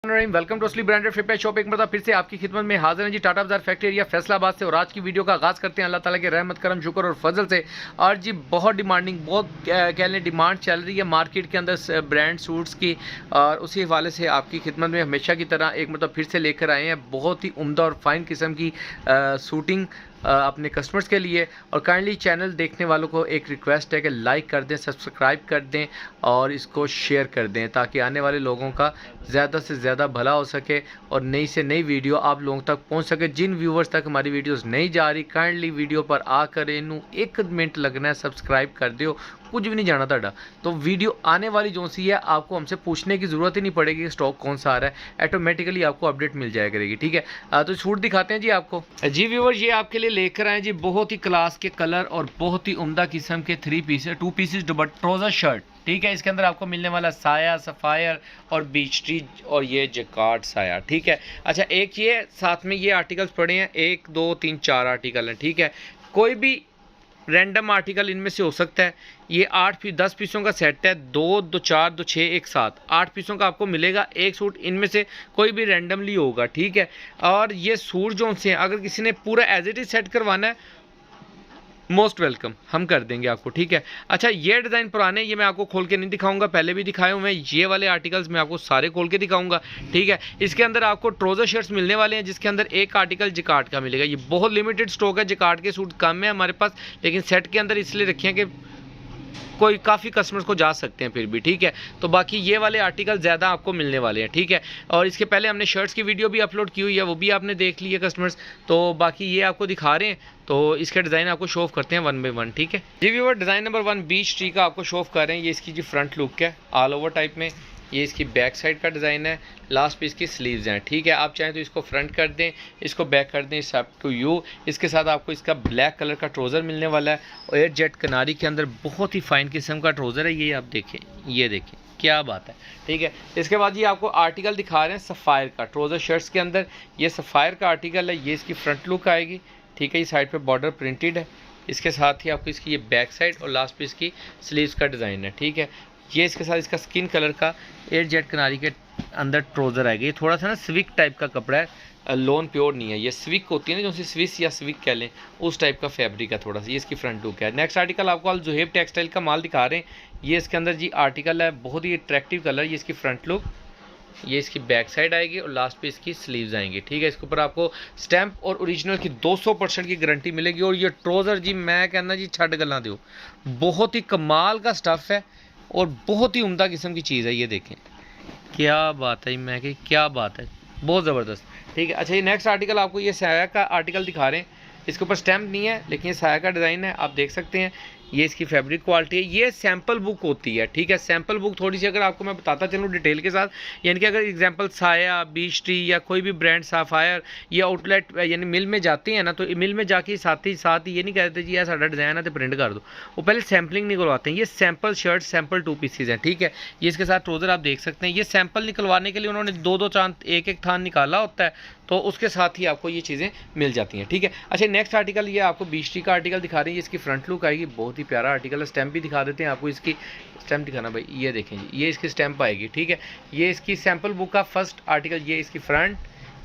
Welcome to असली branded fitness shop. एक मतलब फिर से आपकी खिदमत में हाजिर हैं जी, टाटा बाजार फैक्ट्री एरिया फैसलाबाद से। और आज की वीडियो का आगाज़ करते हैं अल्लाह ताला के रहमत करम शुक्र और फजल से। और जी बहुत डिमांडिंग, बहुत कह लें डिमांड चल रही है मार्केट के अंदर ब्रांड सूट्स की, और उसी हवाले से आपकी खिदमत में हमेशा की तरह एक मतलब फिर से लेकर आए हैं बहुत ही उम्दा और फाइन किस्म की सूटिंग अपने कस्टमर्स के लिए। और काइंडली चैनल देखने वालों को एक रिक्वेस्ट है कि लाइक कर दें, सब्सक्राइब कर दें और इसको शेयर कर दें, ताकि आने वाले लोगों का ज़्यादा से ज़्यादा भला हो सके और नई से नई वीडियो आप लोगों तक पहुंच सके। जिन व्यूवर्स तक हमारी वीडियोस नहीं जा रही, काइंडली वीडियो पर आकर इनू 1 मिनट लगना है, सब्सक्राइब कर दियो, कुछ भी नहीं जाना ताड़ा। तो वीडियो आने वाली जो सी है आपको हमसे पूछने की ज़रूरत ही नहीं पड़ेगी कि स्टॉक कौन सा आ रहा है, ऑटोमेटिकली आपको अपडेट मिल जाया करेगी। ठीक है, तो सूट दिखाते हैं जी आपको। जी व्यूवर, ये आपके लिए लेकर आए जी बहुत ही क्लास के कलर और बहुत ही उम्दा किस्म के 3 पीसेस 2 पीसेस ट्राउजर शर्ट। ठीक है, इसके अंदर आपको मिलने वाला साया, सफ़ायर और बीच टी और ये जैकार्ड साया। ठीक है, अच्छा एक ये साथ में ये आर्टिकल्स पड़े हैं, 1 2 3 4 आर्टिकल हैं। ठीक है, कोई भी रैंडम आर्टिकल इनमें से हो सकता है। ये 10 पीसों का सेट है, 2 2 4 2 6 1 7 8 पीसों का आपको मिलेगा एक सूट। इनमें से कोई भी रैंडमली होगा। ठीक है, और ये सूट जो से अगर किसी ने पूरा एज इट इज सेट करवाना है, मोस्ट वेलकम, हम कर देंगे आपको। ठीक है, अच्छा ये डिज़ाइन पुराने, ये मैं आपको खोल के नहीं दिखाऊंगा, पहले भी दिखाए हुए हैं। ये वाले आर्टिकल्स मैं आपको सारे खोल के दिखाऊंगा। ठीक है, इसके अंदर आपको ट्राउजर शर्ट्स मिलने वाले हैं, जिसके अंदर एक आर्टिकल जैकार्ड का मिलेगा। ये बहुत लिमिटेड स्टॉक है, जैकार्ड के सूट कम है हमारे पास, लेकिन सेट के अंदर इसलिए रखे हैं कि कोई काफ़ी कस्टमर्स को जा सकते हैं फिर भी। ठीक है, तो बाकी ये वाले आर्टिकल ज़्यादा आपको मिलने वाले हैं। ठीक है, और इसके पहले हमने शर्ट्स की वीडियो भी अपलोड की हुई है, वो भी आपने देख ली है कस्टमर्स। तो बाकी ये आपको दिखा रहे हैं, तो इसके डिज़ाइन आपको शो ऑफ करते हैं 1 बाय 1। ठीक है जी व्यूअर, डिज़ाइन नंबर 1 बीच टी का आपको शो ऑफ कर रहे हैं। ये इसकी जो फ्रंट लुक है ऑल ओवर टाइप में, ये इसकी बैक साइड का डिज़ाइन है, लास्ट पे इसकी स्लीव्स हैं। ठीक है, आप चाहें तो इसको फ्रंट कर दें, इसको बैक कर दें, इट्स अप टू यू। इसके साथ आपको इसका ब्लैक कलर का ट्राउज़र मिलने वाला है और एयर जेट किनारी के अंदर बहुत ही फाइन किस्म का ट्राउज़र है। ये आप देखें, ये देखें क्या बात है। ठीक है, इसके बाद ये आपको आर्टिकल दिखा रहे हैं सफ़ायर का ट्राउज़र शर्ट्स के अंदर। ये सफ़ायर का आर्टिकल है, ये इसकी फ्रंट लुक आएगी। ठीक है, ये साइड पर बॉर्डर प्रिंटेड है, इसके साथ ही आपको इसकी ये बैक साइड और लास्ट पे इसकी स्लीव्स का डिज़ाइन है। ठीक है, ये इसके साथ इसका स्किन कलर का एयर जेट किनारी के अंदर ट्राउज़र आएगा। ये थोड़ा सा ना स्विक टाइप का कपड़ा है, लोन प्योर नहीं है। ये स्विक होती है ना, जो सी स्विस या स्विक कह लें, उस टाइप का फैब्रिक है थोड़ा सा। ये इसकी फ्रंट लुक है। नेक्स्ट आर्टिकल आपको अल जुहैब टेक्सटाइल का माल दिखा रहे हैं। ये इसके अंदर जी आर्टिकल है, बहुत ही अट्रैक्टिव कलर। ये इसकी फ्रंट लुक, ये इसकी बैक साइड आएगी और लास्ट पे इसकी स्लीव्स आएंगी। ठीक है, इसके ऊपर आपको स्टैंप और ओरिजिनल की 200% की गारंटी मिलेगी। और ये ट्राउज़र जी मैं कहना जी छड़ गल्ला दो, बहुत ही कमाल का स्टफ़ है और बहुत ही उम्दा किस्म की चीज़ है। ये देखें क्या बात है, मैं कि क्या बात है, बहुत ज़बरदस्त। ठीक है, अच्छा ये नेक्स्ट आर्टिकल आपको ये साया का आर्टिकल दिखा रहे हैं। इसके ऊपर स्टैम्प नहीं है, लेकिन ये साया का डिज़ाइन है, आप देख सकते हैं। ये इसकी फैब्रिक क्वालिटी है, ये सैम्पल बुक होती है। ठीक है, सैम्पल बुक थोड़ी सी अगर आपको मैं बताता चलूँ डिटेल के साथ, यानी कि अगर एग्जांपल साया, बीच टी या कोई भी ब्रांड सफ़ायर या आउटलेट यानी मिल में जाते हैं ना, तो मिल में जाके साथ ही ये नहीं कहते जी यार साडा डिज़ाइन है तो प्रिंट कर दो, वो पहले सैम्पलिंग निकलवाते हैं। ये सैम्पल शर्ट, सैम्पल 2 पीसेज हैं। ठीक है, ये इसके साथ ट्राउज़र आप देख सकते हैं। ये सैम्पल निकलवाने के लिए उन्होंने 2-2 चांद एक थान निकाला होता है, तो उसके साथ ही आपको ये चीज़ें मिल जाती हैं। ठीक है, अच्छा नेक्स्ट आर्टिकल ये आपको बीच टी का आर्टिकल दिखा रही है। इसकी फ्रंट लुक आएगी, बहुत ही प्यारा आर्टिकल है। स्टैम्प भी दिखा देते हैं आपको, इसकी स्टैम्प दिखाना भाई, ये देखें जी, ये इसकी स्टैम्प आएगी। ठीक है, ये इसकी सैम्पल बुक का फर्स्ट आर्टिकल, ये इसकी फ्रंट,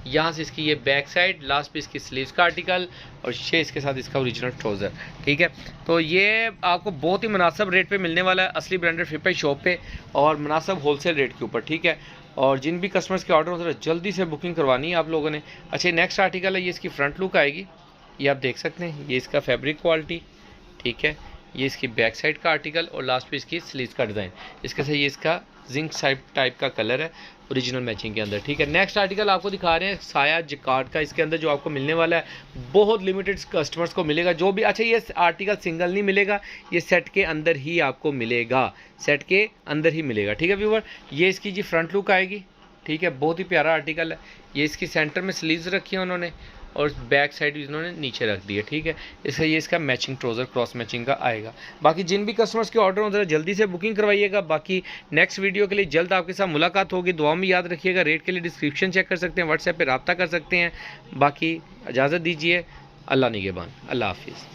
यहाँ से इसकी ये बैक साइड, लास्ट पे इसकी स्लीव्स का आर्टिकल और ये इसके साथ इसका ओरिजिनल ट्राउज़र। ठीक है, तो ये आपको बहुत ही मुनासिब रेट पे मिलने वाला है असली ब्रांडेड फिटनेस शॉप पे और मुनासिब होलसेल रेट के ऊपर। ठीक है, और जिन भी कस्टमर्स के ऑर्डर होते हैं जल्दी से बुकिंग करवानी है आप लोगों ने। अच्छा नेक्स्ट आर्टिकल है, ये इसकी फ्रंट लुक आएगी, ये आप देख सकते हैं। ये इसका फैब्रिक क्वालिटी, ठीक है, ये इसकी बैक साइड का आर्टिकल और लास्ट पे इसकी स्लीव्स का डिज़ाइन। इसके साथ ये इसका जिंक टाइप का कलर है ओरिजिनल मैचिंग के अंदर। ठीक है, नेक्स्ट आर्टिकल आपको दिखा रहे हैं साया जैकार्ड का। इसके अंदर जो आपको मिलने वाला है बहुत लिमिटेड कस्टमर्स को मिलेगा जो भी। अच्छा ये आर्टिकल सिंगल नहीं मिलेगा, ये सेट के अंदर ही आपको मिलेगा, सेट के अंदर ही मिलेगा। ठीक है व्यूअर, ये इसकी जी फ्रंट लुक आएगी। ठीक है, बहुत ही प्यारा आर्टिकल है। ये इसकी सेंटर में स्लीव्स रखी है उन्होंने और बैक साइड इन्होंने नीचे रख दी है। ठीक है, इसका ये इसका मैचिंग ट्राउज़र क्रॉस मैचिंग का आएगा। बाकी जिन भी कस्टमर्स के ऑर्डर हो ज़रा जल्दी से बुकिंग करवाइएगा। बाकी नेक्स्ट वीडियो के लिए जल्द आपके साथ मुलाकात होगी। दुआ में याद रखिएगा, रेट के लिए डिस्क्रिप्शन चेक कर सकते हैं, व्हाट्सएप पर रब्ता कर सकते हैं। बाकी इजाज़त दीजिए, अल्लाह निगहबान, अल्लाह हाफिज़।